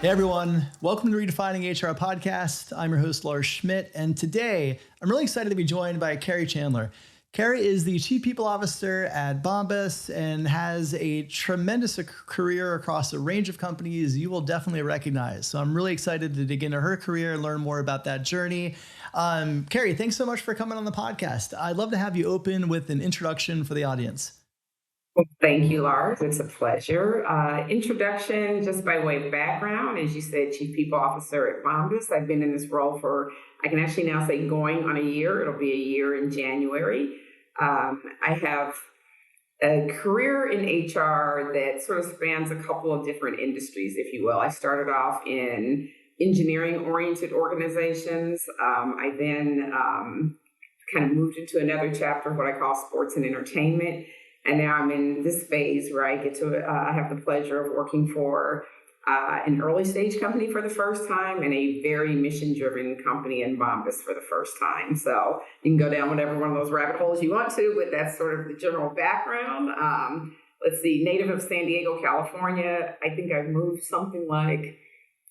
Hey everyone, welcome to Redefining HR podcast. I'm your host, Lars Schmidt, and today I'm really excited to be joined by Kerry Chandler. Kerry is the Chief People Officer at Bombas and has a tremendous career across a range of companies you will definitely recognize. So I'm really excited to dig into her career and learn more about that journey. Kerry, thanks so much for coming on the podcast. I'd love to have you open with an introduction for the audience. Well, thank you, Lars. It's a pleasure. Introduction, just by way of background, as you said, Chief People Officer at Bombas. I've been in this role for, I can actually now say going on a year. It'll be a year in January. I have a career in HR that sort of spans a couple of different industries, if you will. I started off in engineering-oriented organizations. I then kind of moved into another chapter of what I call sports and entertainment. And now I'm in this phase where I get to I have the pleasure of working for an early stage company for the first time and a very mission-driven company in Bombas for the first time. So you can go down whatever one of those rabbit holes you want to, but that's sort of the general background. Let's see, native of San Diego, California. I think I've moved something like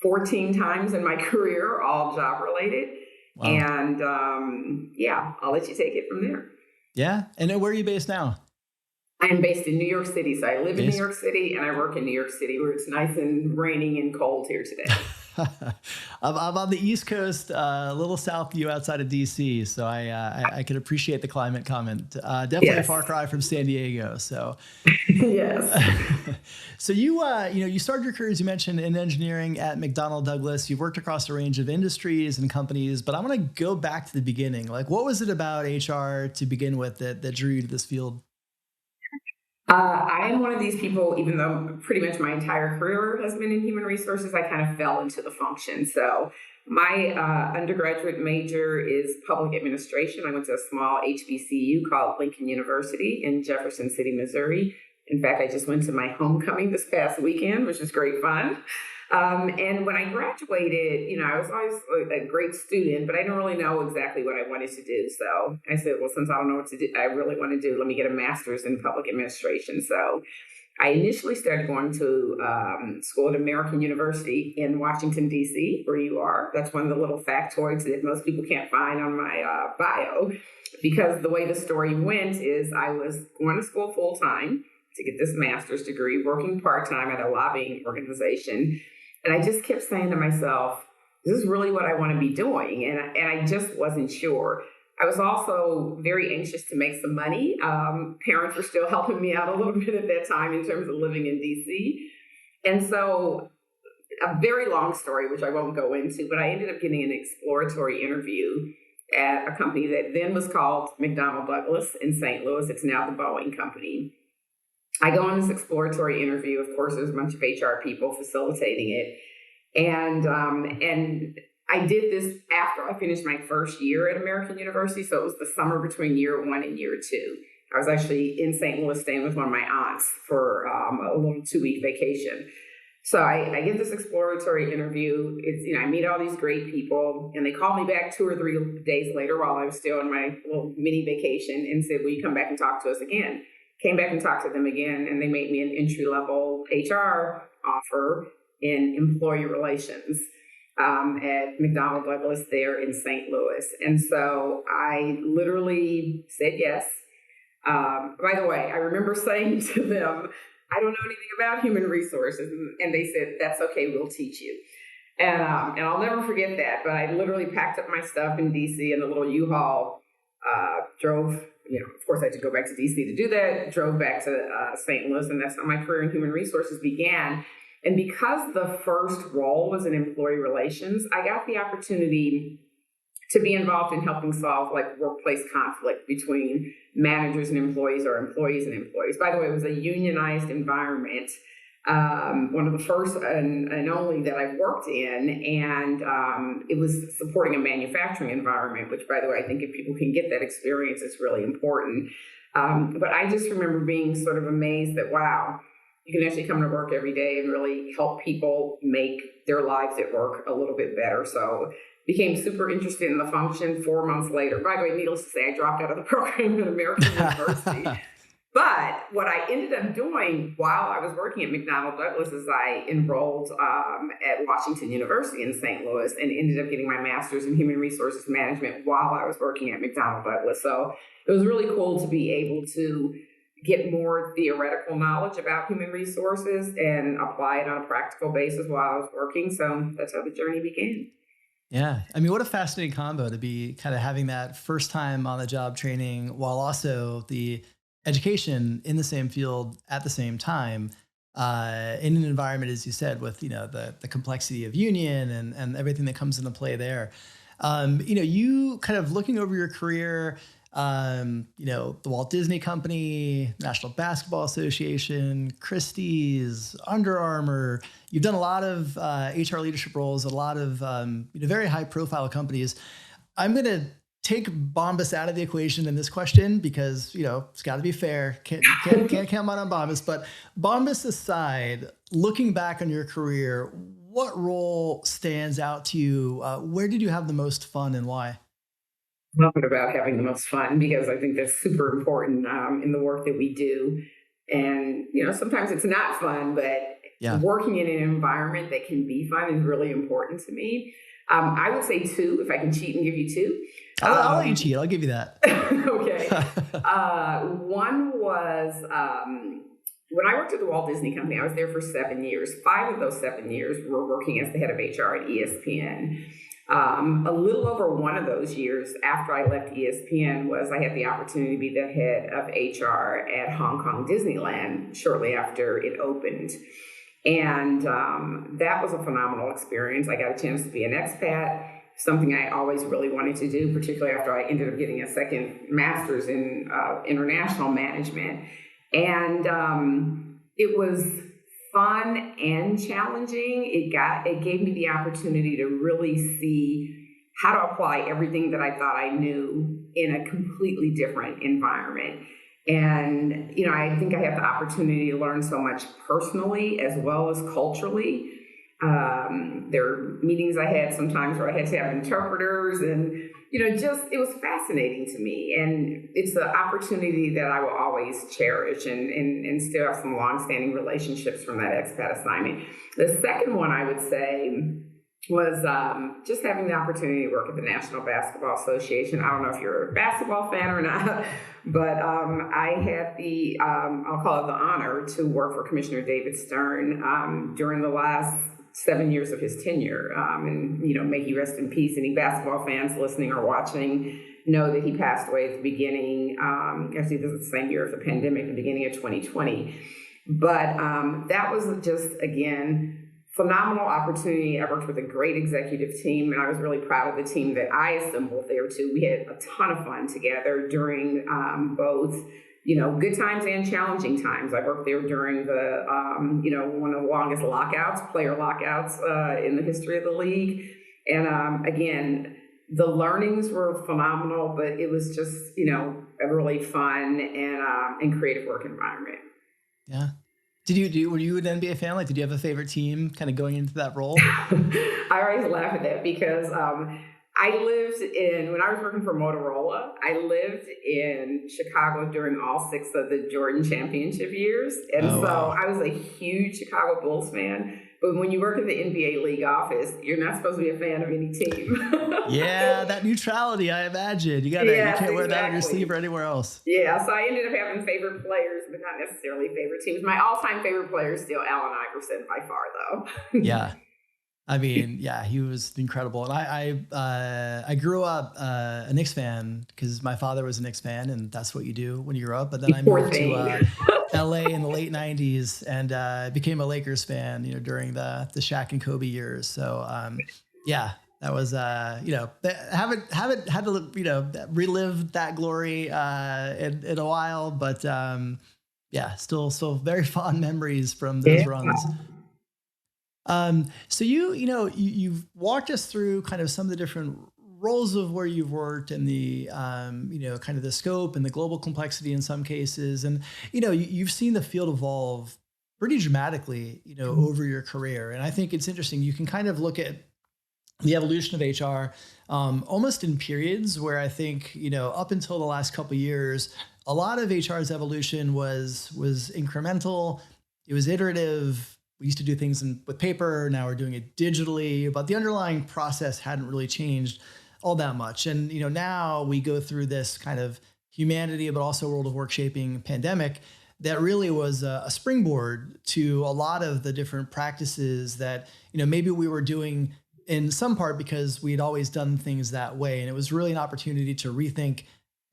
14 times in my career, all job related. Wow. And yeah, I'll let you take it from there. Yeah. And where are you based now? I'm based in New York City, so I live in New York City and I work in New York City where it's nice and raining and cold here today. I'm on the East Coast, a little south of you outside of DC, so I can appreciate the climate comment. Definitely yes. A far cry from San Diego. So yes. So you started your career, as you mentioned, in engineering at McDonnell Douglas. You've worked across a range of industries and companies, but I want to go back to the beginning. Like, what was it about HR to begin with that drew you to this field? I am one of these people, even though pretty much my entire career has been in human resources, I kind of fell into the function. So my undergraduate major is public administration. I went to a small HBCU called Lincoln University in Jefferson City, Missouri. In fact, I just went to my homecoming this past weekend, which was great fun. And when I graduated, I was always a great student, but I didn't really know exactly what I wanted to do. So I said, well, since I don't know what to do, I really want to do, let me get a master's in public administration. So I initially started going to school at American University in Washington, D.C., where you are. That's one of the little factoids that most people can't find on my bio, because the way the story went is I was going to school full time to get this master's degree, working part-time at a lobbying organization. And I just kept saying to myself, this is really what I want to be doing. And I just wasn't sure. I was also very anxious to make some money. Parents were still helping me out a little bit at that time in terms of living in DC. And so a very long story, which I won't go into, but I ended up getting an exploratory interview at a company that then was called McDonnell Douglas in St. Louis. It's now the Boeing company. I go on this exploratory interview. Of course, there's a bunch of HR people facilitating it. And I did this after I finished my first year at American University. So it was the summer between year one and year two. I was actually in St. Louis staying with one of my aunts for a little 2-week vacation. So I get this exploratory interview. It's, I meet all these great people, and they called me back 2 or 3 days later while I was still on my little mini vacation and said, will you come back and talk to us again? Came back and talked to them again, and they made me an entry-level HR offer in employee relations at McDonnell Douglas there in St. Louis. And so I literally said yes. By the way, I remember saying to them, I don't know anything about human resources. And they said, that's okay, we'll teach you. And I'll never forget that. But I literally packed up my stuff in DC in a little U-Haul, drove, of course I had to go back to DC to do that, drove back to St. Louis, and that's how my career in human resources began. And because the first role was in employee relations, I got the opportunity to be involved in helping solve workplace conflict between managers and employees or employees and employees. By the way, it was a unionized environment, one of the first and only that I've worked in. And it was supporting a manufacturing environment, which, by the way, I think if people can get that experience, it's really important. But I just remember being sort of amazed that, wow, you can actually come to work every day and really help people make their lives at work a little bit better. So became super interested in the function 4 months later. By the way, needless to say, I dropped out of the program at American University. But what I ended up doing while I was working at McDonnell Douglas is I enrolled at Washington University in St. Louis and ended up getting my master's in human resources management while I was working at McDonnell Douglas. So it was really cool to be able to get more theoretical knowledge about human resources and apply it on a practical basis while I was working. So that's how the journey began. Yeah. I mean, what a fascinating combo to be kind of having that first time on the job training while also the education in the same field at the same time, in an environment, as you said, with, the complexity of union and everything that comes into play there. You kind of looking over your career, the Walt Disney Company, National Basketball Association, Christie's, Under Armour. You've done a lot of HR leadership roles, a lot of very high profile companies. I'm going to take Bombas out of the equation in this question because, it's got to be fair. Can't count on Bombas. But Bombas aside, looking back on your career, what role stands out to you? Where did you have the most fun and why? Talking about having the most fun because I think that's super important in the work that we do. And, sometimes it's not fun, but Yeah. working in an environment that can be fun is really important to me. I would say two, if I can cheat and give you two. I'll let you cheat. I'll give you that. Okay. One was when I worked at the Walt Disney Company, I was there for 7 years. 5 of those 7 years were working as the head of HR at ESPN. A little over one of those years after I left ESPN was I had the opportunity to be the head of HR at Hong Kong Disneyland shortly after it opened. And that was a phenomenal experience. I got a chance to be an expat, something I always really wanted to do, particularly after I ended up getting a second master's in international management. And it was fun and challenging. It gave me the opportunity to really see how to apply everything that I thought I knew in a completely different environment. And, I think I have the opportunity to learn so much personally as well as culturally. There are meetings I had sometimes where I had to have interpreters and, it was fascinating to me. And it's the opportunity that I will always cherish and still have some longstanding relationships from that expat assignment. The second one I would say was just having the opportunity to work at the National Basketball Association. I don't know if you're a basketball fan or not, but I had the, I'll call it the honor to work for Commissioner David Stern during the last 7 years of his tenure. And, may he rest in peace. Any basketball fans listening or watching know that he passed away at the beginning, actually this is the same year of the pandemic, the beginning of 2020. But that was just, again, phenomenal opportunity. I worked with a great executive team, and I was really proud of the team that I assembled there too. We had a ton of fun together during both, good times and challenging times. I worked there during the, one of the longest player lockouts in the history of the league. And again, the learnings were phenomenal, but it was just, a really fun and creative work environment. Yeah. Were you an NBA fan? Like, did you have a favorite team kind of going into that role? I always laugh at that because when I was working for Motorola, I lived in Chicago during all 6 of the Jordan championship years. And wow. I was a huge Chicago Bulls fan. But when you work in the NBA league office, you're not supposed to be a fan of any team. Yeah, that neutrality, I imagine. You can't wear that on your sleeve or anywhere else. Yeah, so I ended up having favorite players, but not necessarily favorite teams. My all-time favorite player is still Allen Iverson by far, though. Yeah. I mean, yeah, he was incredible. And I grew up a Knicks fan because my father was a Knicks fan, and that's what you do when you grow up. But then I moved to LA in the late 90s and became a Lakers fan, during the Shaq and Kobe years. So, yeah, that was, haven't had to, relive that glory in a while, but yeah, still very fond memories from those runs. So you've walked us through kind of some of the different roles of where you've worked and the, kind of the scope and the global complexity in some cases. And, you've seen the field evolve pretty dramatically, over your career. And I think it's interesting. You can kind of look at the evolution of HR, almost in periods where I think, up until the last couple of years, a lot of HR's evolution was incremental. It was iterative. We used to do things with paper. Now we're doing it digitally, but the underlying process hadn't really changed all that much. And now we go through this kind of humanity, but also world of work shaping pandemic that really was a springboard to a lot of the different practices that maybe we were doing in some part because we'd always done things that way. And it was really an opportunity to rethink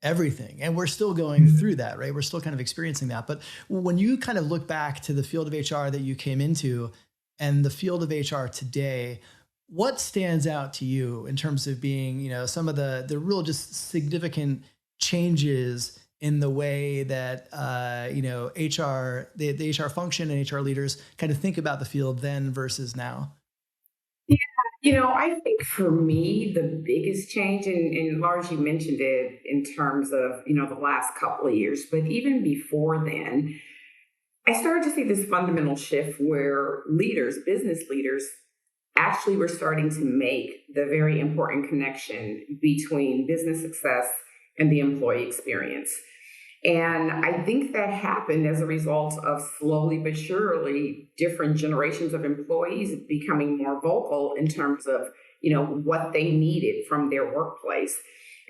everything. And we're still going through that, right? We're still kind of experiencing that. But when you kind of look back to the field of HR that you came into and the field of HR today, what stands out to you in terms of being, some of the real just significant changes in the way that HR, the HR function and HR leaders kind of think about the field then versus now? Yeah, I think for me, the biggest change, and Lars, you mentioned it in terms of, the last couple of years, but even before then, I started to see this fundamental shift where leaders, business leaders, actually were starting to make the very important connection between business success and the employee experience. And I think that happened as a result of slowly but surely different generations of employees becoming more vocal in terms of, what they needed from their workplace.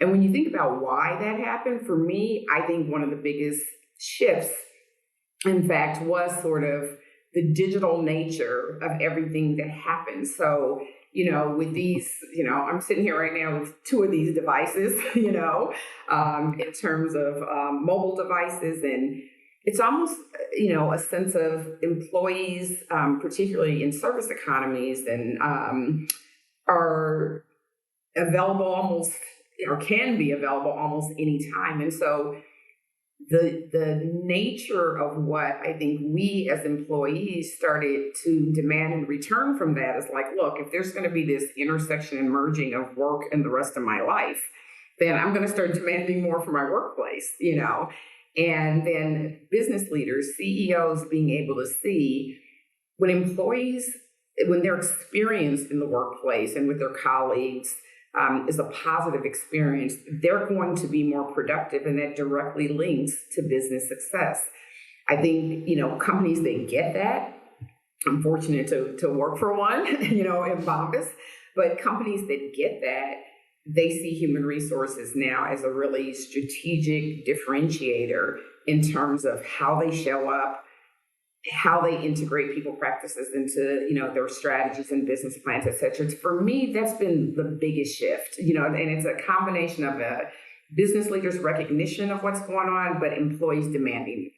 And when you think about why that happened, for me, I think one of the biggest shifts, in fact, was sort of the digital nature of everything that happened. So, with these, I'm sitting here right now with two of these devices, in terms of mobile devices. And it's almost, a sense of employees, particularly in service economies, and are available almost, or can be available almost anytime. And so the nature of what I think we as employees started to demand in return from that is like, look, if there's going to be this intersection and merging of work and the rest of my life, then I'm going to start demanding more from my workplace. And then business leaders, CEOs being able to see when their experience in the workplace and with their colleagues is a positive experience, they're going to be more productive, and that directly links to business success. I think, companies that get that, I'm fortunate to work for one, in Bombas, but companies that get that, they see human resources now as a really strategic differentiator in terms of how they show up, how they integrate people practices into, their strategies and business plans, et cetera. For me, that's been the biggest shift, and it's a combination of a business leaders' recognition of what's going on, but employees demanding.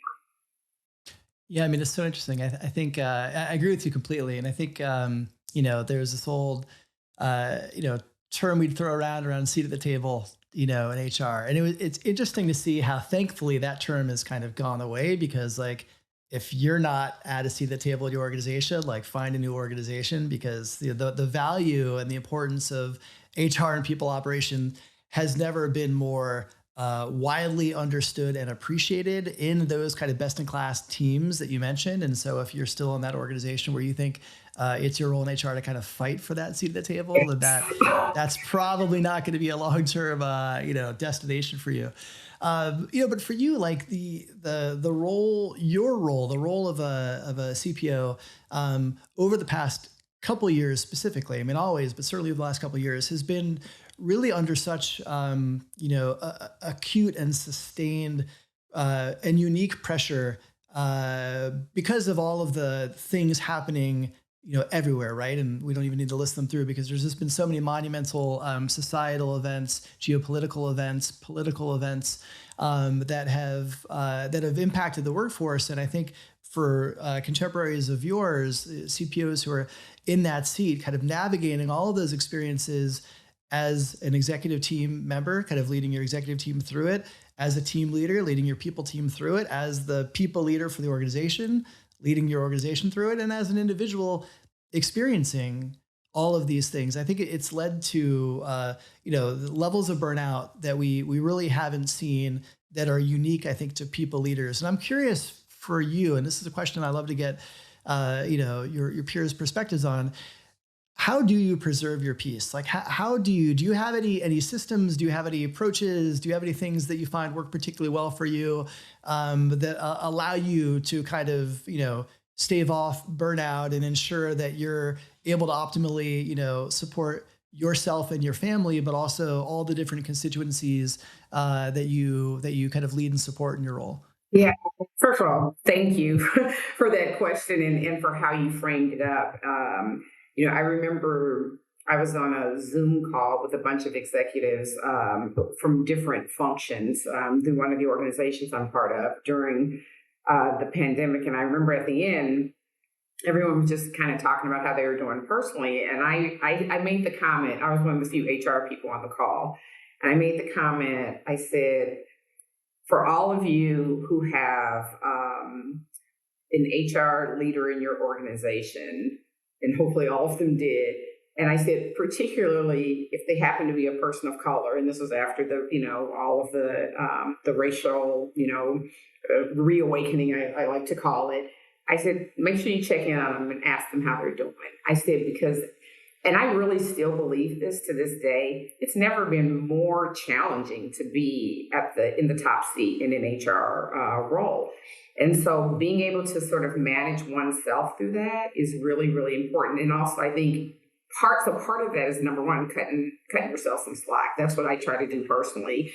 Yeah, I mean, it's so interesting. I think I agree with you completely. And I think, there's this old, term we'd throw around seat at the table, in HR. And it's interesting to see how thankfully that term has kind of gone away because like, if you're not at a seat at the table at your organization, like find a new organization because the value and the importance of HR and people operation has never been more widely understood and appreciated in those kind of best in class teams that you mentioned. And so if you're still in that organization where you think it's your role in HR to kind of fight for that seat at the table, then that's probably not going to be a long term destination for you. But for you, like the role, the role of a CPO over the past couple of years specifically, I mean, always, but certainly over the last couple of years, has been really under such acute and sustained and unique pressure because of all of the things happening everywhere, right? And we don't even need to list them through because there's just been so many monumental societal events, geopolitical events, political events that have impacted the workforce. And I think for contemporaries of yours, CPOs who are in that seat, kind of navigating all of those experiences as an executive team member, kind of leading your executive team through it, as a team leader, leading your people team through it, as the people leader for the organization, leading your organization through it, and as an individual experiencing all of these things. I think it's led to levels of burnout that we really haven't seen that are unique, I think, to people leaders. And I'm curious for you, and this is a question I love to get your peers' perspectives on. how do you preserve your peace? Like how do you have any systems? Do you have any approaches? Do you have any things that you find work particularly well for you, that allow you to kind of, stave off burnout and ensure that you're able to optimally, support yourself and your family, but also all the different constituencies that you kind of lead and support in your role? Yeah, first of all, thank you for that question and for how you framed it up. I remember I was on a Zoom call with a bunch of executives from different functions through one of the organizations I'm part of during the pandemic. And I remember at the end, everyone was just kind of talking about how they were doing personally. And I made the comment, I was one of the few HR people on the call. And I made the comment, I said, for all of you who have an HR leader in your organization, and hopefully all of them did. And I said, particularly if they happen to be a person of color, and this was after all of the racial, reawakening, I like to call it. I said, make sure you check in on them and ask them how they're doing. I said, because, and I really still believe this to this day, it's never been more challenging to be in the top seat in an HR role. And so being able to sort of manage oneself through that is really, really important. And also, I think part of that is, number one, cutting yourself some slack. That's what I try to do personally.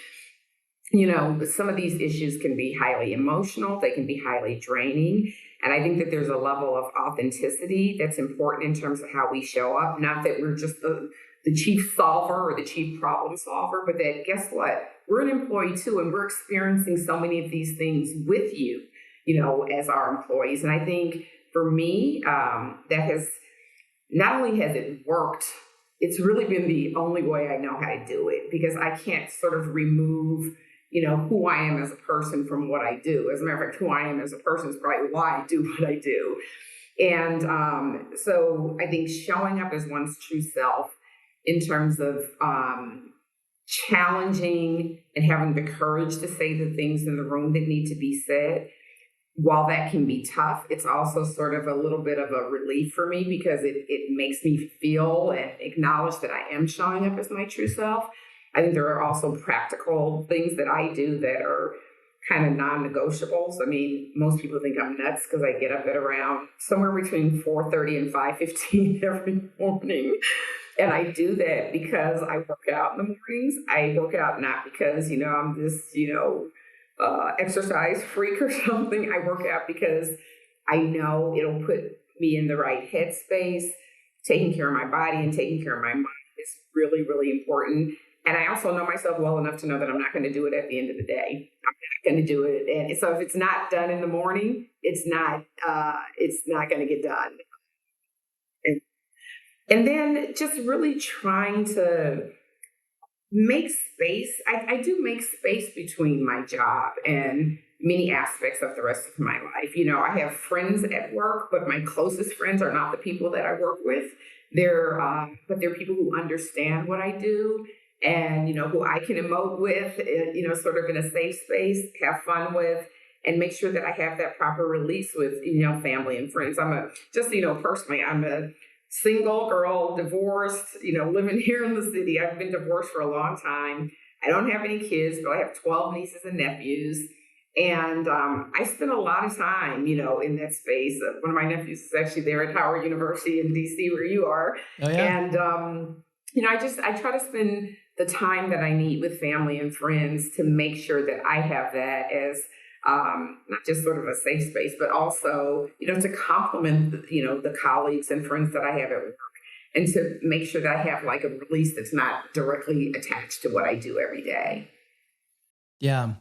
Some of these issues can be highly emotional. They can be highly draining. And I think that there's a level of authenticity that's important in terms of how we show up. Not that we're just the chief solver or the chief problem solver, but that, guess what? We're an employee too, and we're experiencing so many of these things with you, as our employees. And I think for me, that has not only has it worked, it's really been the only way I know how to do it, because I can't sort of remove who I am as a person from what I do. As a matter of fact, who I am as a person is probably why I do what I do. And so I think showing up as one's true self in terms of challenging and having the courage to say the things in the room that need to be said, while that can be tough, it's also sort of a little bit of a relief for me, because it makes me feel and acknowledge that I am showing up as my true self. I think there are also practical things that I do that are kind of non-negotiables. I mean, most people think I'm nuts because I get up at around somewhere between 4:30 and 5:15 every morning. And I do that because I work out in the mornings. I work out not because, I'm this, exercise freak or something. I work out because I know it'll put me in the right headspace. Taking care of my body and taking care of my mind is really, really important. And I also know myself well enough to know that I'm not going to do it at the end of the day. I'm not going to do it. And so if it's not done in the morning, it's not going to get done. And then just really trying to make space. I do make space between my job and many aspects of the rest of my life. I have friends at work, but my closest friends are not the people that I work with. But they're people who understand what I do, and who I can emote with, sort of in a safe space, have fun with, and make sure that I have that proper release with, family and friends. Personally, I'm a single girl, divorced, living here in the city. I've been divorced for a long time. I don't have any kids, but I have 12 nieces and nephews. And I spend a lot of time, in that space. One of my nephews is actually there at Howard University in DC, where you are. Oh yeah. And, I try to spend the time that I need with family and friends to make sure that I have that as not just sort of a safe space, but also, to complement, the colleagues and friends that I have at work, and to make sure that I have like a release that's not directly attached to what I do every day. Yeah.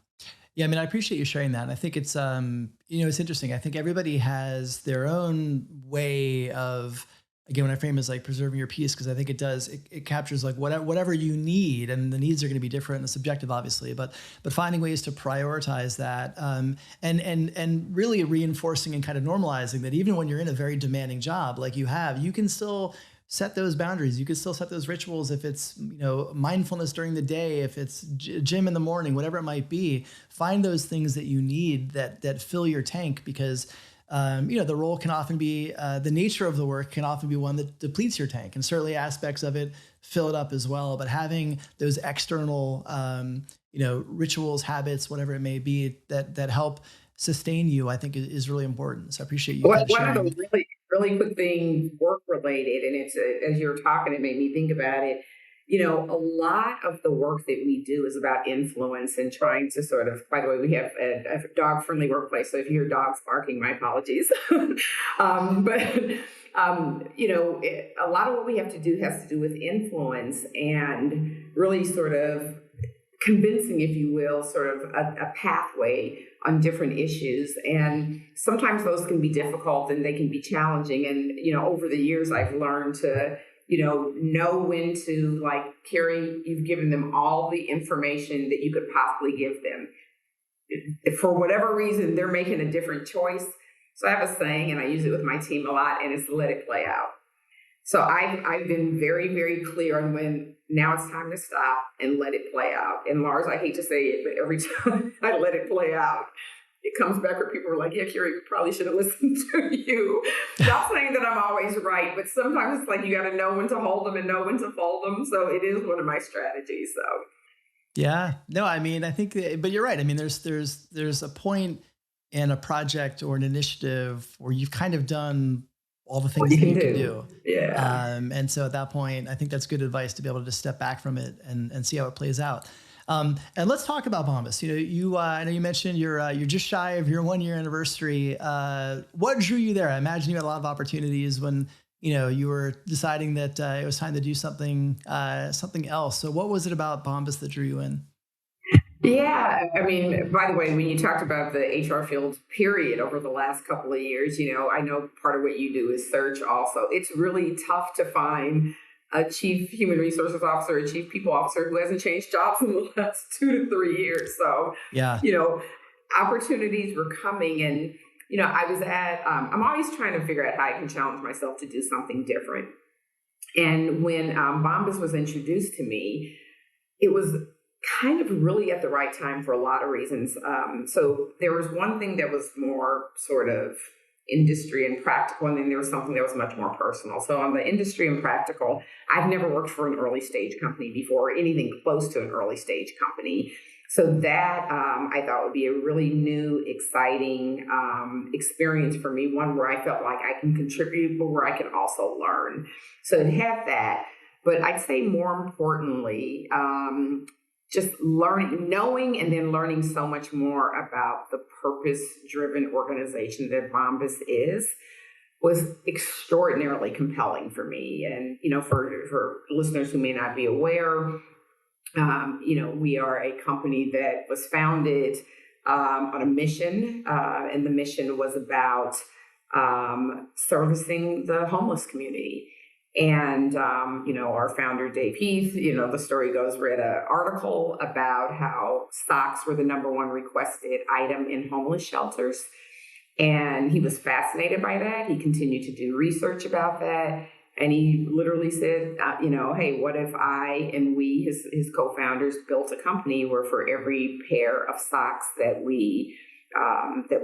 Yeah, I mean, I appreciate you sharing that. And I think it's, it's interesting. I think everybody has their own way of, again, when I frame it as like preserving your peace, because I think it captures like whatever you need, and the needs are going to be different and subjective, obviously, but finding ways to prioritize that, and really reinforcing and kind of normalizing that even when you're in a very demanding job like you can still set those boundaries. You can still set those rituals. If it's, mindfulness during the day, if it's gym in the morning, whatever it might be, find those things that you need that fill your tank, because the role can often be, the nature of the work can often be one that depletes your tank, and certainly aspects of it fill it up as well. But having those external, rituals, habits, whatever it may be, that help sustain you, I think is really important. So I appreciate you kind of One of the sharing. really quick thing, work related, and as you were talking, it made me think about it. A lot of the work that we do is about influence and trying to sort of, by the way, we have a dog friendly workplace. So if you hear dogs barking, my apologies. But, a lot of what we have to do has to do with influence and really sort of convincing, if you will, sort of a pathway on different issues. And sometimes those can be difficult and they can be challenging. And, over the years, I've learned to, know when to, like, Kerry, you've given them all the information that you could possibly give them. If for whatever reason, they're making a different choice. So I have a saying, and I use it with my team a lot, and it's let it play out. So I've been very, very clear on when now it's time to stop and let it play out. And Lars, I hate to say it, but every time I let it play out, it comes back where people are like, yeah, Kerry, we probably should have listened to you. Not saying that I'm always right, but sometimes it's like you got to know when to hold them and know when to fold them. So it is one of my strategies. So Yeah, no, I mean, I think, but you're right. I mean, there's a point in a project or an initiative where you've kind of done all the what things you that can you can do. do. Yeah. And so at that point, I think that's good advice to be able to just step back from it and see how it plays out. And let's talk about Bombas. I know you mentioned you're just shy of your 1 year anniversary. What drew you there? I imagine you had a lot of opportunities when you were deciding that it was time to do something else. So what was it about Bombas that drew you in? Yeah, I mean, by the way, when you talked about the HR field period over the last couple of years, I know part of what you do is search also. It's really tough to find a chief human resources officer, a chief people officer who hasn't changed jobs in the last 2 to 3 years. So, Yeah. you know, opportunities were coming and, I was I'm always trying to figure out how I can challenge myself to do something different. And when Bombas was introduced to me, it was kind of really at the right time for a lot of reasons. So there was one thing that was more sort of industry and practical, and then there was something that was much more personal. So on the industry and practical, I've never worked for an early stage company before, or anything close to an early stage company. So that I thought would be a really new, exciting experience for me, one where I felt like I can contribute, but where I can also learn. So it had that. But I'd say more importantly, just learning, knowing, and then learning so much more about the purpose-driven organization that Bombas is was extraordinarily compelling for me. And, for listeners who may not be aware, we are a company that was founded on a mission, and the mission was about servicing the homeless community. And, our founder, Dave Heath, the story goes, read an article about how socks were the number one requested item in homeless shelters. And he was fascinated by that. He continued to do research about that. And he literally said, hey, what if I and we, his co-founders, built a company where for every pair of socks that we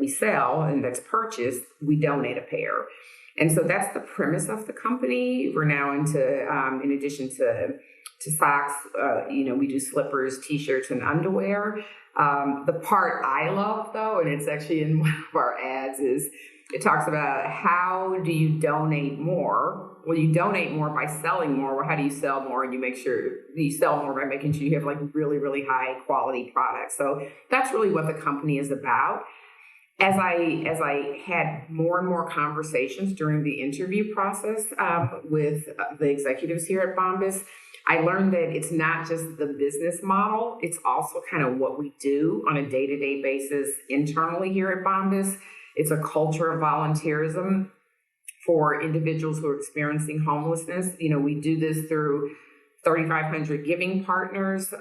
sell and that's purchased, we donate a pair. And so that's the premise of the company. We're now into, in addition to socks, we do slippers, t-shirts, and underwear. The part I love, though, and it's actually in one of our ads, is it talks about how do you donate more? Well, you donate more by selling more. Well, how do you sell more? And you make sure you sell more by making sure you have like really, really high quality products. So that's really what the company is about. As I had more and more conversations during the interview process with the executives here at Bombas, I learned that it's not just the business model, it's also kind of what we do on a day-to-day basis internally here at Bombas. It's a culture of volunteerism for individuals who are experiencing homelessness. We do this through 3,500 giving partners,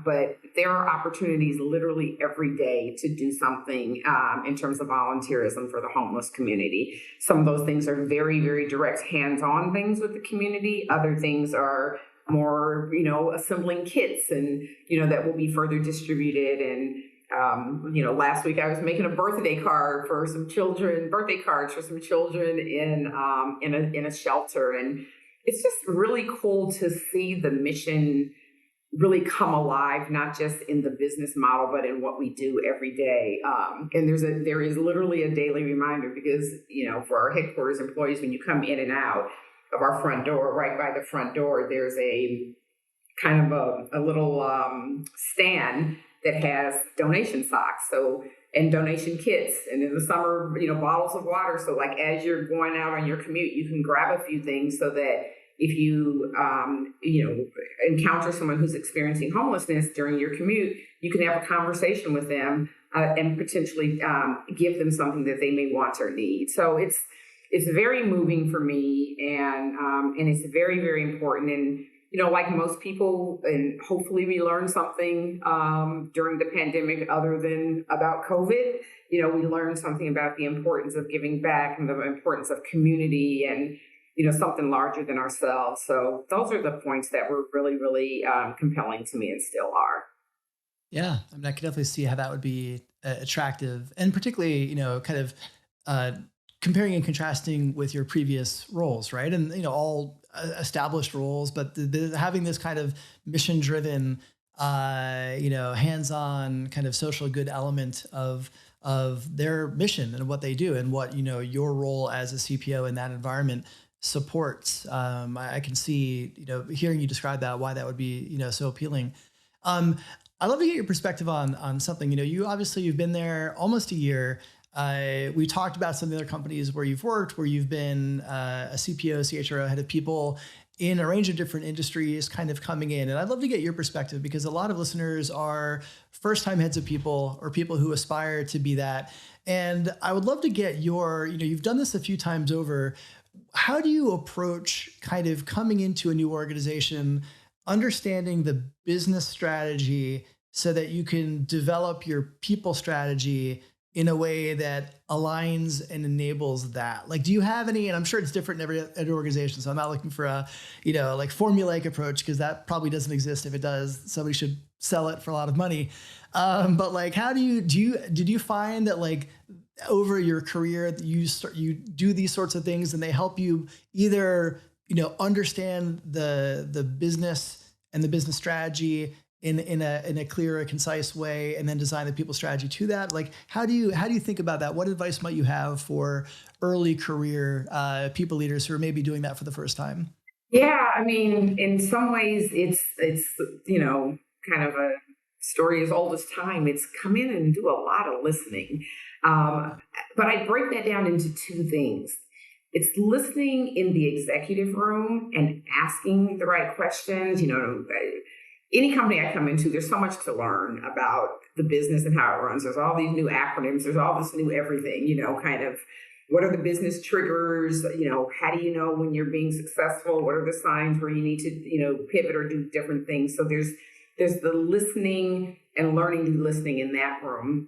but there are opportunities literally every day to do something in terms of volunteerism for the homeless community. Some of those things are very, very direct hands-on things with the community. Other things are more, assembling kits and, that will be further distributed. And Last week I was making a birthday cards for some children in a shelter, and it's just really cool to see the mission really come alive, not just in the business model, but in what we do every day. And there is literally a daily reminder because, for our headquarters employees, when you come in and out of our front door, right by the front door, there's a kind of a little stand that has donation socks. And donation kits, and in the summer, bottles of water. So like as you're going out on your commute, you can grab a few things so that if you, encounter someone who's experiencing homelessness during your commute, you can have a conversation with them and potentially give them something that they may want or need. So it's very moving for me, and it's very, very important. And like most people, and hopefully we learned something during the pandemic other than about COVID. We learned something about the importance of giving back and the importance of community and something larger than ourselves. So those are the points that were really, really compelling to me and still are. Yeah, I mean, I could definitely see how that would be attractive, and particularly, kind of comparing and contrasting with your previous roles, right? And all established roles, but having this kind of mission-driven, hands-on kind of social good element of their mission and what they do, and what your role as a CPO in that environment supports. I can see, hearing you describe that, why that would be, so appealing. I'd love to get your perspective on something. You've been there almost a year. We talked about some of the other companies where you've worked, where you've been a CPO, CHRO, head of people in a range of different industries kind of coming in. And I'd love to get your perspective, because a lot of listeners are first-time heads of people or people who aspire to be that. And I would love to get you've done this a few times over. How do you approach kind of coming into a new organization, understanding the business strategy so that you can develop your people strategy in a way that aligns and enables that? Like, do you have any, and I'm sure it's different in every organization, so I'm not looking for a, formulaic approach, because that probably doesn't exist. If it does, somebody should sell it for a lot of money. But like, how did you find that, like, over your career, you do these sorts of things and they help you either, understand the business and the business strategy in a clear, concise way, and then design the people strategy to that? Like, how do you think about that? What advice might you have for early career people leaders who are maybe doing that for the first time? Yeah, I mean, in some ways, it's kind of a story as old as time. It's come in and do a lot of listening. But I break that down into two things. It's listening in the executive room and asking the right questions. Any company I come into, there's so much to learn about the business and how it runs. There's all these new acronyms. There's all this new everything, kind of what are the business triggers? How do you know when you're being successful? What are the signs where you need to, pivot or do different things? So there's the listening and learning through listening in that room.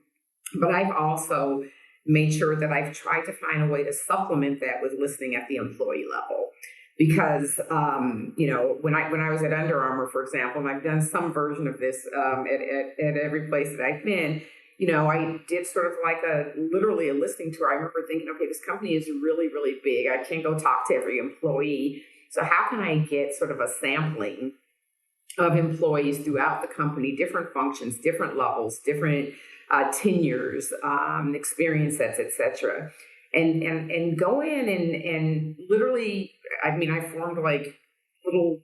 But I've also made sure that I've tried to find a way to supplement that with listening at the employee level. Because, when I was at Under Armour, for example, and I've done some version of this at every place that I've been, I did sort of like literally a listening tour. I remember thinking, okay, this company is really, really big. I can't go talk to every employee. So how can I get sort of a sampling of employees throughout the company, different functions, different levels, different tenures, experience sets, et cetera. And go in and literally, I formed like little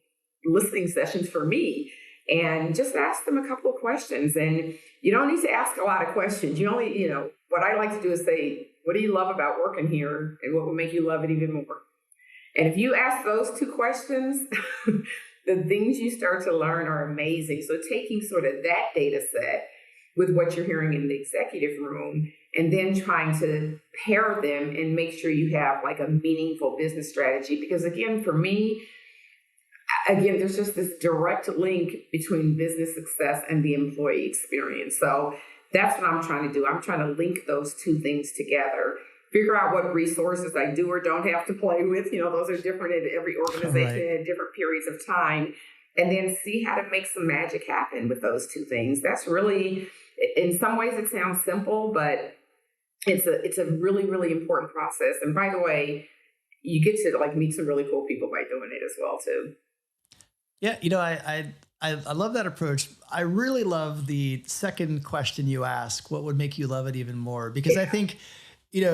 listening sessions for me and just ask them a couple of questions. And you don't need to ask a lot of questions. You only, what I like to do is say, what do you love about working here? And what will make you love it even more? And if you ask those two questions, the things you start to learn are amazing. So taking sort of that data set with what you're hearing in the executive room, and then trying to pair them and make sure you have like a meaningful business strategy. Because again, for me, there's just this direct link between business success and the employee experience. So that's what I'm trying to do. I'm trying to link those two things together, figure out what resources I do or don't have to play with. Those are different in every organization Right. at different periods of time. And then see how to make some magic happen with those two things. That's really, in some ways it sounds simple, but it's a really, really important process. And by the way, you get to like meet some really cool people by doing it as well too. Yeah, I love that approach. I really love the second question you ask, what would make you love it even more? Because I think,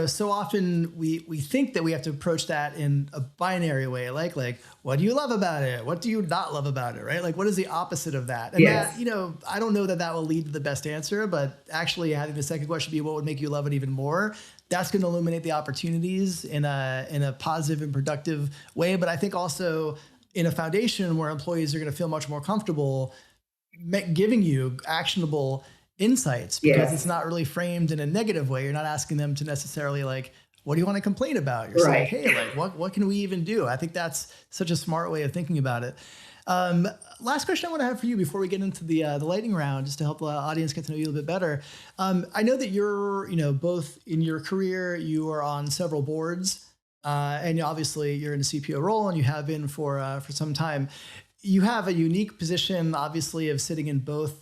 so often we think that we have to approach that in a binary way, like what do you love about it? What do you not love about it? Right? Like what is the opposite of that? And that, Yes. I don't know that that will lead to the best answer, but actually having the second question be what would make you love it even more, that's going to illuminate the opportunities in a positive and productive way. But I think also in a foundation where employees are going to feel much more comfortable giving you actionable insights because it's Yes. not really framed in a negative way. You're not asking them to necessarily like, what do you want to complain about? You're saying, Right. hey, like what can we even do? I think that's such a smart way of thinking about it. Um, Last question I want to have for you before we get into the lightning round, just to help the audience get to know you a little bit better. I know that you're, both in your career, you are on several boards, and obviously you're in a CPO role, and you have been for some time. You have a unique position, obviously, of sitting in both,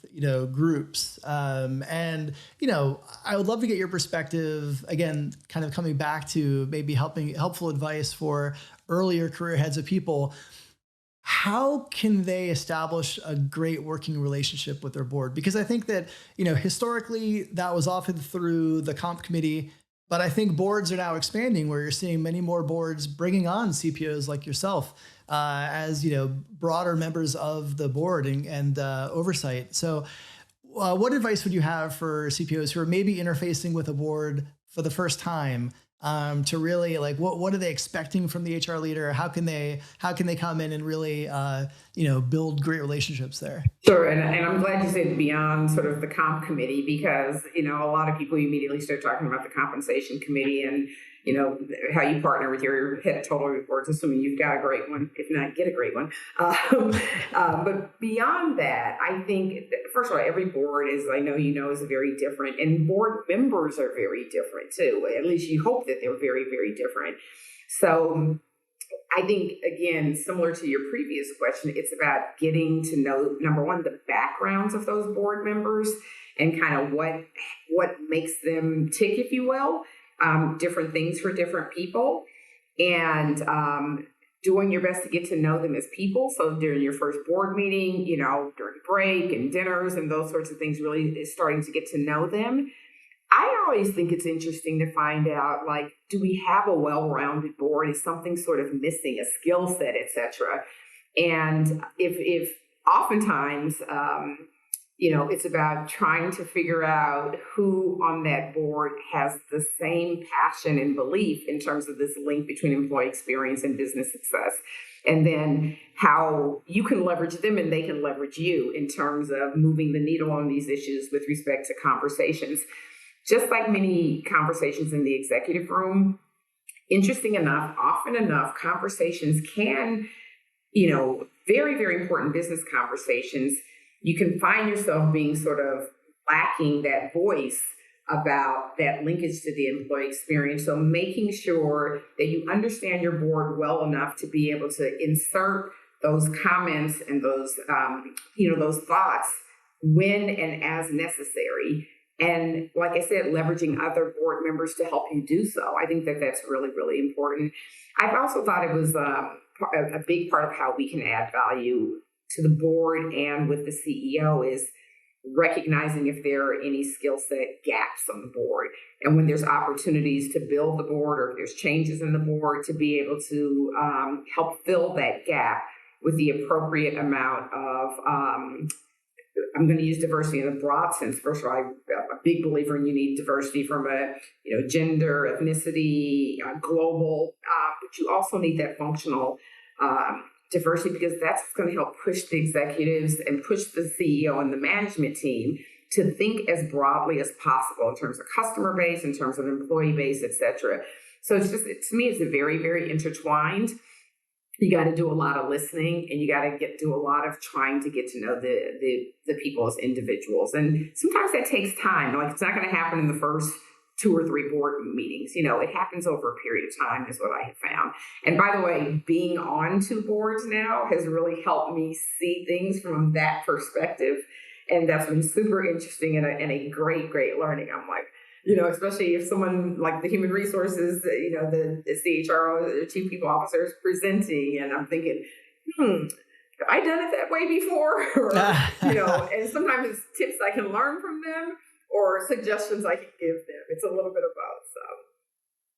groups. And I would love to get your perspective again, kind of coming back to maybe helpful advice for earlier career heads of people. How can they establish a great working relationship with their board? Because I think that, historically that was often through the comp committee, but I think boards are now expanding where you're seeing many more boards bringing on CPOs like yourself as, broader members of the board and oversight. So what advice would you have for CPOs who are maybe interfacing with a board for the first time to really like what are they expecting from the HR leader? How can they come in and really build great relationships there? Sure, and I'm glad you said beyond sort of the comp committee because a lot of people immediately start talking about the compensation committee and how you partner with your head of total reports, assuming you've got a great one. If not, get a great one. But beyond that, I think first of all, every board, as I know is very different, and board members are very different too. At least you hope that they're very, very different. So I think, again, similar to your previous question, it's about getting to know, number one, the backgrounds of those board members and kind of what makes them tick, if you will, different things for different people, and doing your best to get to know them as people. So during your first board meeting, during break and dinners and those sorts of things, really is starting to get to know them. I always think it's interesting to find out, like, do we have a well-rounded board? Is something sort of missing, a skill set, etc.? And if oftentimes, it's about trying to figure out who on that board has the same passion and belief in terms of this link between employee experience and business success. And then how you can leverage them and they can leverage you in terms of moving the needle on these issues with respect to conversations. Just like many conversations in the executive room, interesting enough, often enough, conversations can, very, very important business conversations, you can find yourself being sort of lacking that voice about that linkage to the employee experience. So making sure that you understand your board well enough to be able to insert those comments and those thoughts when and as necessary. And like I said, leveraging other board members to help you do so. I think that that's really, really important. I've also thought it was a big part of how we can add value to the board and with the CEO is recognizing if there are any skill set gaps on the board. And when there's opportunities to build the board or if there's changes in the board to be able to help fill that gap with the appropriate amount of I'm going to use diversity in a broad sense. First of all, I'm a big believer in you need diversity from a gender, ethnicity, global, but you also need that functional diversity because that's going to help push the executives and push the CEO and the management team to think as broadly as possible in terms of customer base, in terms of employee base, et cetera. So it's just, to me, it's a very, very intertwined. You got to do a lot of listening and you got to do a lot of trying to get to know the people as individuals. And sometimes that takes time. Like it's not going to happen in the first 2 or 3 board meetings. It happens over a period of time is what I have found. And by the way, being on 2 boards now has really helped me see things from that perspective And that's been super interesting and a great, great learning. I'm like, especially if someone like the human resources, the CHRO, the chief people officer is presenting, and I'm thinking, have I done it that way before? Or, and sometimes it's tips I can learn from them or suggestions I can give them. It's a little bit of both. So.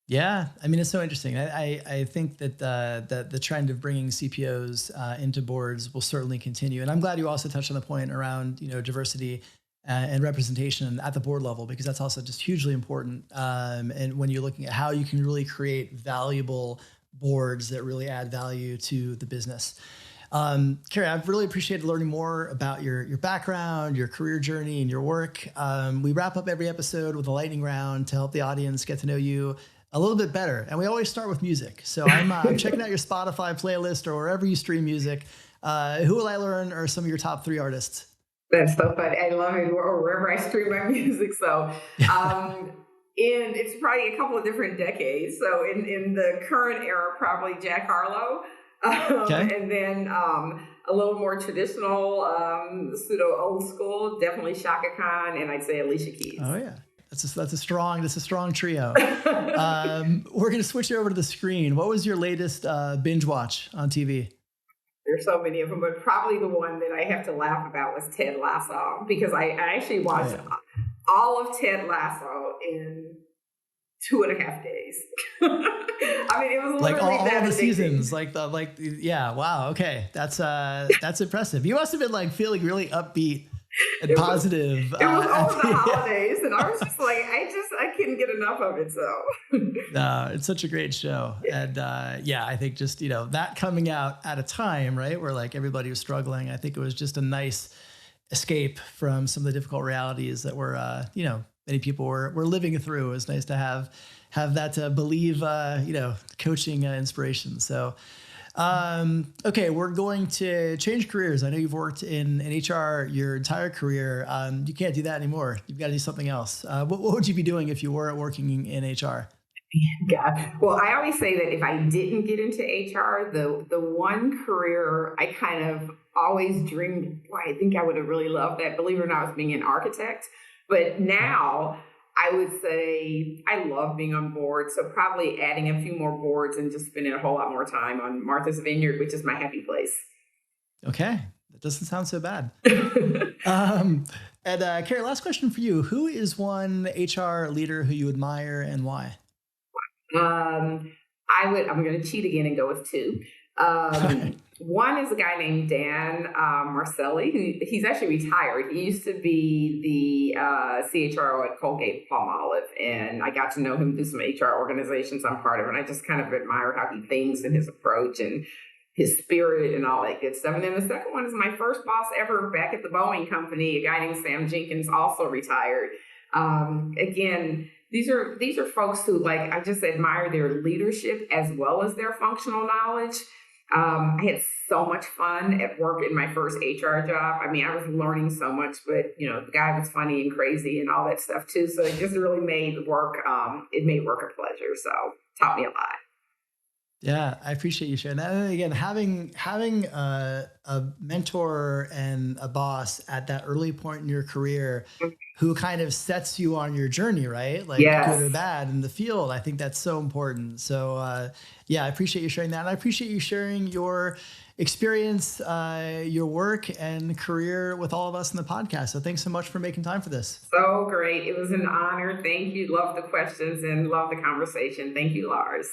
Yeah, I mean, it's so interesting. I think that the trend of bringing CPOs into boards will certainly continue, and I'm glad you also touched on the point around diversity and representation at the board level, because that's also just hugely important. And when you're looking at how you can really create valuable boards that really add value to the business. Kerry, I've really appreciated learning more about your background, your career journey, and your work. We wrap up every episode with a lightning round to help the audience get to know you a little bit better. And we always start with music. So I'm checking out your Spotify playlist or wherever you stream music. Who will I learn are some of your top 3 artists? That's so funny. I love it, or wherever I stream my music. So, it's probably a couple of different decades. So in the current era, probably Jack Harlow. Okay. And then a little more traditional, pseudo old school, definitely Shaka Khan, and I'd say Alicia Keys. Oh yeah. That's a strong trio. We're going to switch over to the screen. What was your latest binge watch on TV? There's so many of them, but probably the one that I have to laugh about was Ted Lasso, because I actually watched all of Ted Lasso in 2.5 days. I mean, it was like literally all that the addicting. Seasons, yeah, wow, okay, that's impressive. You must have been like feeling really upbeat and positive. It was over the holidays, and I was just like, I couldn't get enough of it. So, it's such a great show, and I think just that coming out at a time, right, where like everybody was struggling. I think it was just a nice escape from some of the difficult realities that were, many people were living through. It was nice to have that believe, coaching inspiration. So. Okay, we're going to change careers. I know you've worked in HR your entire career. You can't do that anymore. You've got to do something else. What would you be doing if you weren't working in HR? God. Well, I always say that if I didn't get into HR, the one career I kind of always dreamed, boy, I think I would have really loved that, believe it or not, was being an architect. But now I would say I love being on board. So probably adding a few more boards and just spending a whole lot more time on Martha's Vineyard, which is my happy place. Okay. That doesn't sound so bad. And Kerry, last question for you. Who is one HR leader who you admire and why? I'm going to cheat again and go with 2. One is a guy named Dan Marcelli. He's actually retired. He used to be the CHRO at Colgate Palmolive, and I got to know him through some HR organizations I'm part of, and I just kind of admire how he thinks and his approach and his spirit and all that good stuff. And then the second one is my first boss ever back at the Boeing company, a guy named Sam Jenkins, also retired. Again, these are folks who, like, I just admire their leadership as well as their functional knowledge. I had so much fun at work in my first HR job. I mean, I was learning so much, but the guy was funny and crazy and all that stuff too. So it just really made work. It made work a pleasure. So taught me a lot. Yeah, I appreciate you sharing that. And again, having a mentor and a boss at that early point in your career who kind of sets you on your journey, right? Like good or bad in the field. I think that's so important. So I appreciate you sharing that. And I appreciate you sharing your experience, your work and career with all of us in the podcast. So thanks so much for making time for this. So great. It was an honor. Thank you. Love the questions and love the conversation. Thank you, Lars.